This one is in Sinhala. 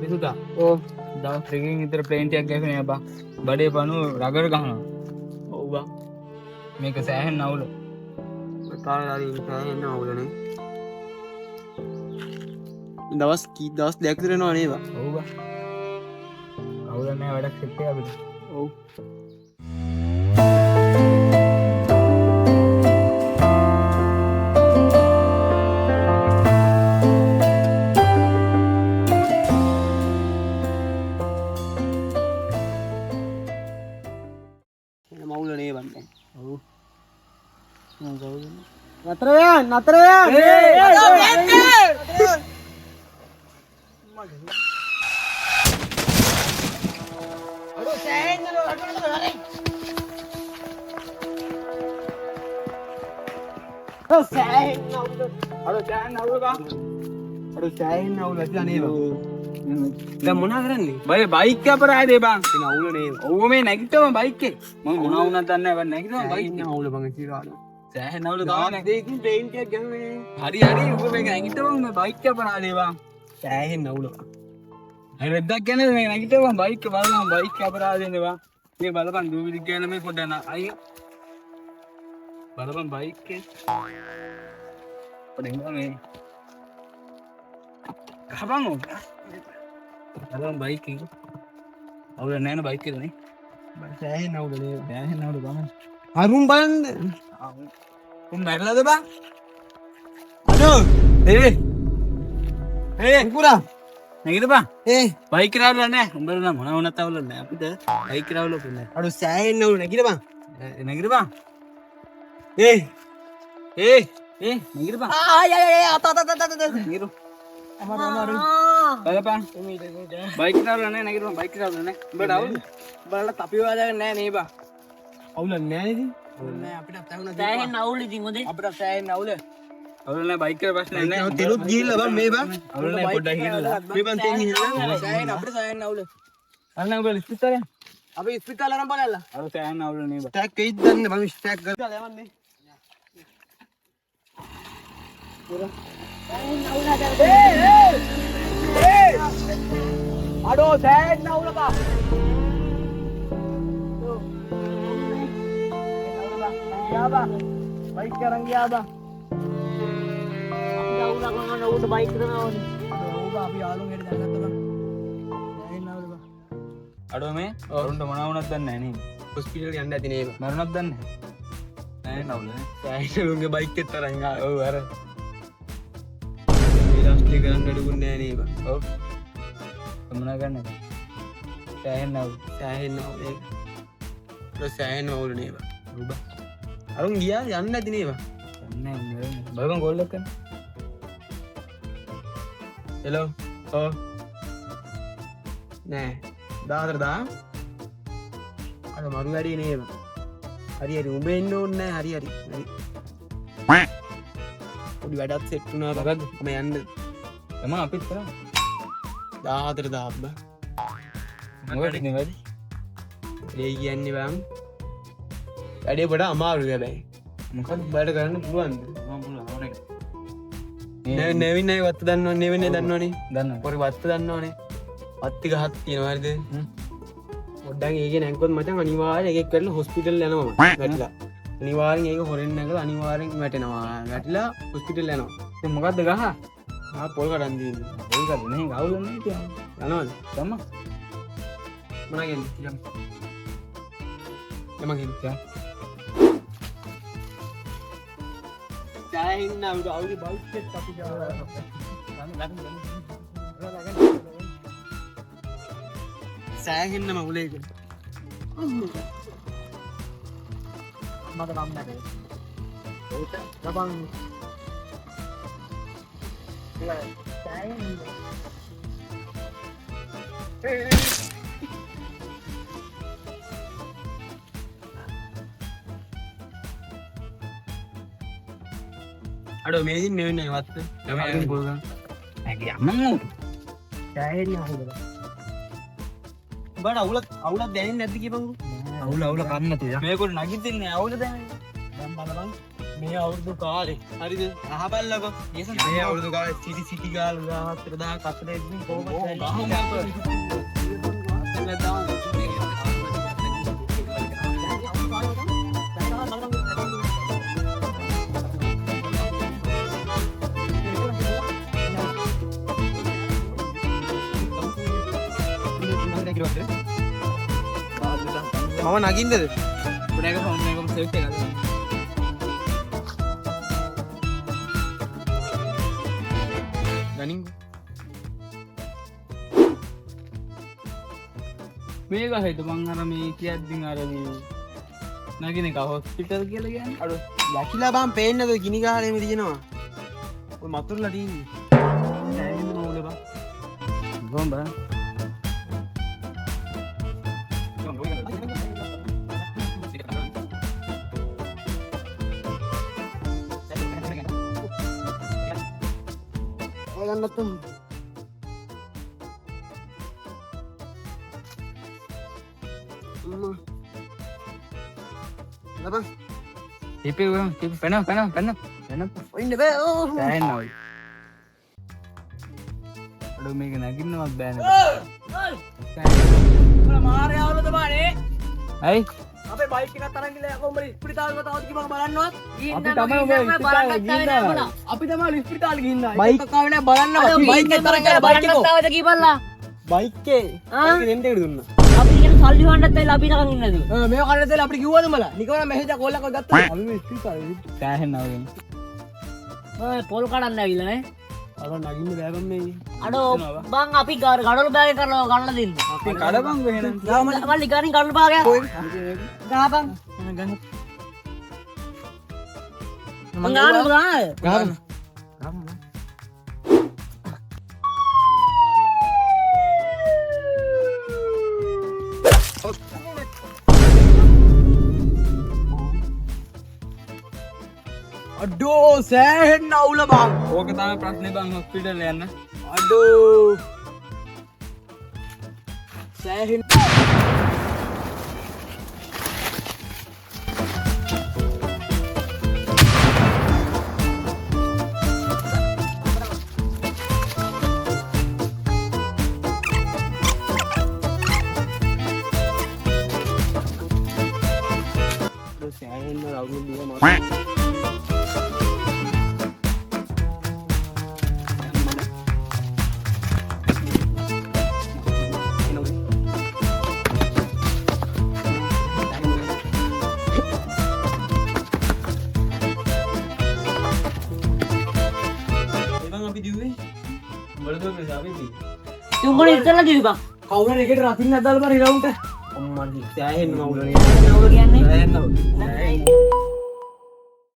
ඉසුතා. ඔව්. දවස් දෙකකින් විතර ප්ලේන් ටිකක් ගහගෙන බා. බඩේ පණු රගර ගහනවා. ඔව් බා. මේක සෑහෙන අවුල. තාරාරි සෑහෙන අවුලනේ. දවස් දෙකක් විතර යනවා නේද? ඔව් බා. අවුල නැහැ වැඩක් සෙට් එක අපිට. ඔව්. නතර යන්න. මොනා කරන්නේ බයි බයික් අපරාධේ බං. අවුල නේ. ඔව් මේ නැගිටම බයික් එක. මම මොනවා වුණත් දන්නේ නැහැ. නැගිටම බයික් එක. අවුල බං කියලා. සෑහෙන අවුල ගානේ. දෙකකින් ට්‍රේන් එකක් ගහන්නේ. හරි හරි උඹ මේක නැගිටම මේ බයික් අපරාධේ බං. සෑහෙන අවුල. හරි රෙද්දක් කියන්නේ මේ නැගිටම බයික් එක බලන්න බයික් අපරාධේනේ බං. මේ බලපන් දූවිලි කියන මේ පොඩ්ඩක් අයියෝ. බලපන් බයික් එක. පොඩ්ඩක් මේ කහබන් ඕක. බලපන් බයික් එක. අවුල නැහැ නේ බයික් එකනේ. සෑහෙන අවුල නේ. සෑහෙන අවුල ගමන්. අරුම් බලන්න. උන් මැරලාද බං? අඩෝ. කුකුරා. නැගිටපන්. බයික් එක රවුල නැහැ. උඹලා නම් මොනවා වුණත් අවුල නැහැ. අපිට බයික් එක රවුල පුන්නේ. අඩෝ සෑහෙන අවුල නැගිටපන්. නැගිටපන්. නැගිටපන්. අත නැගිටු. අමාරු. බලපන්. බයික් එක රවුල නැහැ නැගිටපන්. බයික් එක රවුල නැහැ. උඹට අවුල. බලලා තපි වාදගෙන නැහැ නේ බා. අවුල නැහැ නේද? නෑ අපිට සෑහෙන අවුල ඉතින් හොඳේ. අපිට සෑහෙන අවුල. අවුල නැහැ බයික් එක ප්‍රශ්න නැහැ. තෙලුත් ගිහිල්ලා බං මේ බං. අවුල නැහැ පොඩ්ඩක් ගිහිල්ලා. මේ බං තෙන් ගිහිල්ලා. සෑහෙන අපිට සෑහෙන අවුල. අන්න උඹලා ඉස්පිතාලේ. අපි ඉස්පිතාලේ අරන් බලලා. අර සෑහෙන අවුල නේ බා. ටැක් වෙයිද දන්නේ මම ස්ටැක් කරලා යවන්නේ. අඩෝ සෑහෙන අවුල බා. Bang, baik sekarang dia bang. Aku udah baik sekarang. Udah අපි යාළුවෝ ගෙට දැනගත්තා බං. දැනෙන්නවද බං? අඩෝ මේ වරුන්ට මොනවා වුණත් දන්නේ නැහැ නේද? හොස්පිටල් යන්න ඇති නේද? මරුණත් දන්නේ නැහැ. නැහැ නවුල නේ. සෑහෙනුගේ බයික් එකත් තරංග ආ. ඔව් අර. ඊළස්ටි ගන්න දෙඩුන්නේ නැහැ නේ බං. ඔව්. මොනවා ගන්නද? සෑහෙනවද? සෑහෙනවද ඒක? ඒක සෑහෙනවලු නේ බං. ඔව් බං. අරුන් ගියා යන්න නැති නේ බං. යන්නේ නැහැ. බලපන් ගෝල් එක කරන්න. හෙලෝ. ඔව්. නෑ. 14 දා. අර මරු වැඩි නේ බං. හරි හරි උඹ එන්න ඕනේ නෑ හරි හරි. පොඩි වැඩක් සෙට් වුණා බං. මම යන්න. එම අපිත් කරා. 14 දා බං. මොකද ඉන්නේ වැඩි? ඒ කියන්නේ බං. වැඩේ පොඩ අමාරුයි හැබැයි. මොකද බඩ කරන්න පුළුවන්ද? මම පුළුවන් ඕනේ. නෙවින් අය වත්ත දන්නවනේ නෙවෙන්නේ දන්නවනේ. දන්නවා. පොරි වත්ත දන්නවනේ. වත්ති ගහක් තියෙනවා හරිද? පොඩ්ඩක් ඒකේ නැංකොත් මචං අනිවාර්යෙන් එකෙක් කරලා හොස්පිටල් යනවා මම. වැටිලා. අනිවාර්යෙන් ඒක හොරෙන් නැගලා අනිවාර්යෙන් වැටෙනවා. වැටිලා හොස්පිටල් යනවා. ඉතින් මොකද්ද ගහ? පොල් කඩන් දින්නේ. පොල් කඩ නේ ගවුල නේ ඉතින්. යනවද? ගම. මොනගෙන් යම්. යමගෙන් යම්. සෑහෙන්න අවුල් බයික් එකක් අපි ගාවා. සෑහෙන්නම උලේක. මට නම් නැහැ. ඒක ගබන්. සෑහෙන්න. අඩෝ මේදින් නෙවෙන්නේ වත්ත. තමයි පොල් ගන්න. ඇයි අම්මෝ. සෑහෙන්න අවුල. බඩ අවුලක් දැනෙන්නේ නැද්ද කියපන්කෝ. අවුල කන්න තියා. මේකට නගිටින්නේ අවුල දැනෙන්නේ. දැන් බලපන්. මේ අවුරුදු කාලේ හරිද අහබල්ලකෝ මේ අවුරුදු කාලේ සිටි ගාලා 14000 කතර එද්දී කොහොමද මම නගින්නද පුරේක ෆෝන් එකම සෙට් එකක් ගනින් මේක හිත මං අර මේ කියද්දින් අර මේ නගින එක හොස්පිටල් කියලා කියන්නේ අර ලකිලා බම් පේන්නද ගිනි ගහලෙම තියෙනවා ඔය මතුරුලා තියෙන්නේ දැනෙන්න ඕනේ බං ගොම් බං ගන්නත් ලබන් ටිපි උන් ටිපි පැන ඉන්න බෑ ඕ දැනෙන්නවයි අඩෝ මේක නගින්නවත් බෑ නේද මාරයාවලද බානේ ඇයි අපේ බයික් එකක් තරන් ගිහලා යකෝ උඹ ඉස්පිරිතාලෙම තවත් කිව්වම බලන්නවත් අපි තමයි ඔබ ඉස්පිරිතාලේ අපි තමයි ඉස්පිරිතාලේ ගිහින් ආවේ බයික් එකක් ආවේ නෑ බලන්නවත් බයික් එක තරන් ගිහලා බයික් එක තාවද කීපල්ලා බයික් එකේ රෙන්ට් එකට දුන්නා අපි කියන සල්ලි හොන්නත් වෙලා අපි නකන් ඉන්නද මේක කරලා දෙලා අපිට කිව්වද උඹලා නිකන් මෙහෙජ කෝල් එකක් ගත්තා අපි මේ ඉස්පිරිතාලේ දැනෙන්නවයි ඔය පොල් කඩන්න ඇවිල්ලා නේ අර නගින්න බෑ බම් මේ අඩෝ බං අපි ගඩොල් බෑගේ කරලා ගන්න දෙන්න අපි කඩපන් වෙන මල්ලි ගානින් ගඩොල් බෑගයක් ගහපන් මං ගන්න අඩෝ සෑහෙන්න අවුල බං ඕක තමයි ප්‍රශ්නේ බං හොස්පිටල් යන්න අඩෝ සෑහෙන්න සෑහෙන්න අවුල දුවා අපි දිව්වේ උඹලද මේ අපි තුඹනේ ඉතලා කිව්ව බං කවුරුන් එකට රතින් නැද්දාල බර ඉරවුන්ට අම්මන් සෑහෙන්න අවුලනේ නවුල කියන්නේ සෑහෙන්න